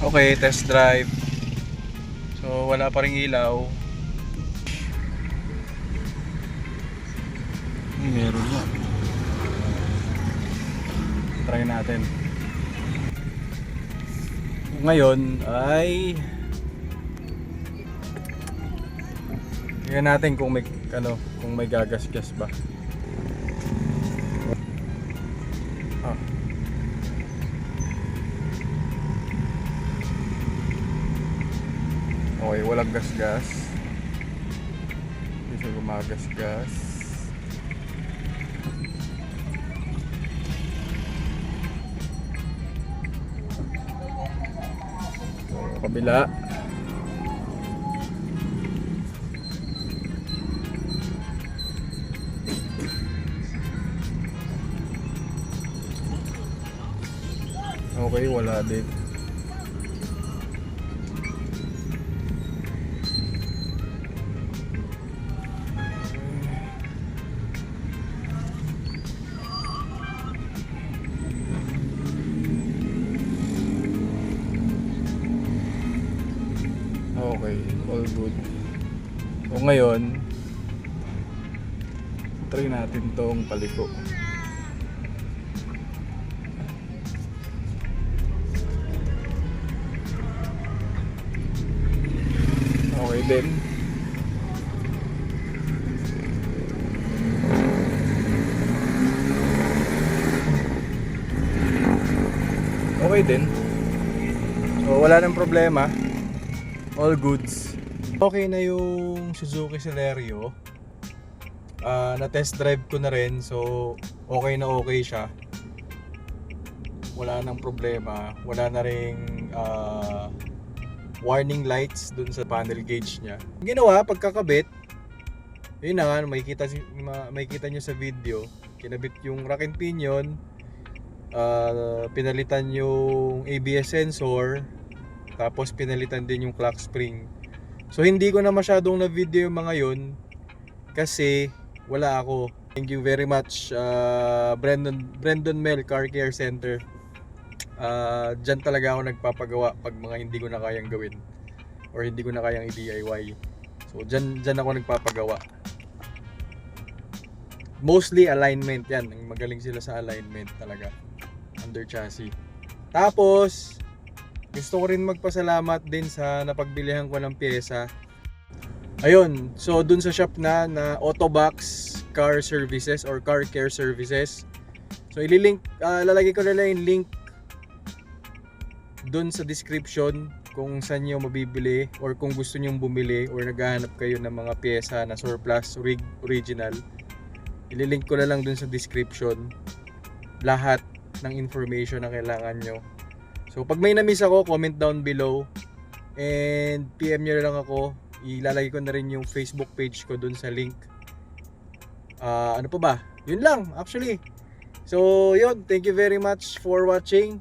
Okay, test drive. So wala pa ring ilaw. Meron na. Try natin. Ngayon ay tingnan natin kung may kung may gagasgas ba. Okay, walang gasgas. Hindi siya gumagasgas. Kabila. Okay, wala din. Okay, all good. O ngayon, try natin tong paliko. Okay din. Okay din. So wala nang problema. All goods. Okay na yung Suzuki Celerio. Na-test drive ko na rin. So okay na okay siya. Wala nang problema. Wala na ring warning lights dun sa panel gauge niya. Ginawa pagkakabit, yun na nga, makikita nyo sa video. Kinabit yung rack and pinion, pinalitan yung ABS sensor, tapos pinalitan din yung clock spring. So hindi ko na masyadong na video yung mga yun kasi wala ako. Thank you very much Brandon Mel Car Care Center. Diyan talaga ako nagpapagawa pag mga hindi ko na kayang gawin or hindi ko na kayang i-DIY. So diyan ako nagpapagawa. Mostly alignment yan. Magaling sila sa alignment talaga. Under chassis. Tapos gusto ko rin magpasalamat din sa napagbilihan ko ng pyesa. Ayun, so dun sa shop na Autobox Car Services or Car Care Services. So ililink, lalagay ko na lang yung link dun sa description kung saan nyo mabibili or kung gusto nyo bumili or naghahanap kayo ng mga pyesa na surplus original. Ililink ko na lang dun sa description lahat ng information na kailangan nyo. So pag may na-miss ako, comment down below and PM nyo na lang ako. Ilalagay ko na rin yung Facebook page ko dun sa link. Ano pa ba? Yun lang actually. So yun, thank you very much for watching.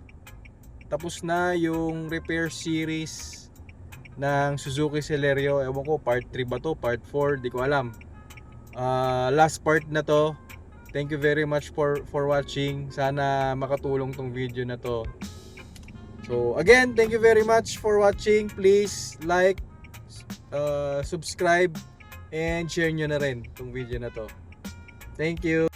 Tapos na yung repair series ng Suzuki Celerio. Ewan ko, part 3 ba to? Part 4? Di ko alam. Last part na to. Thank you very much for watching. Sana makatulong tong video na to. So again, thank you very much for watching. Please like, subscribe, and share nyo na rin tong video na to. Thank you.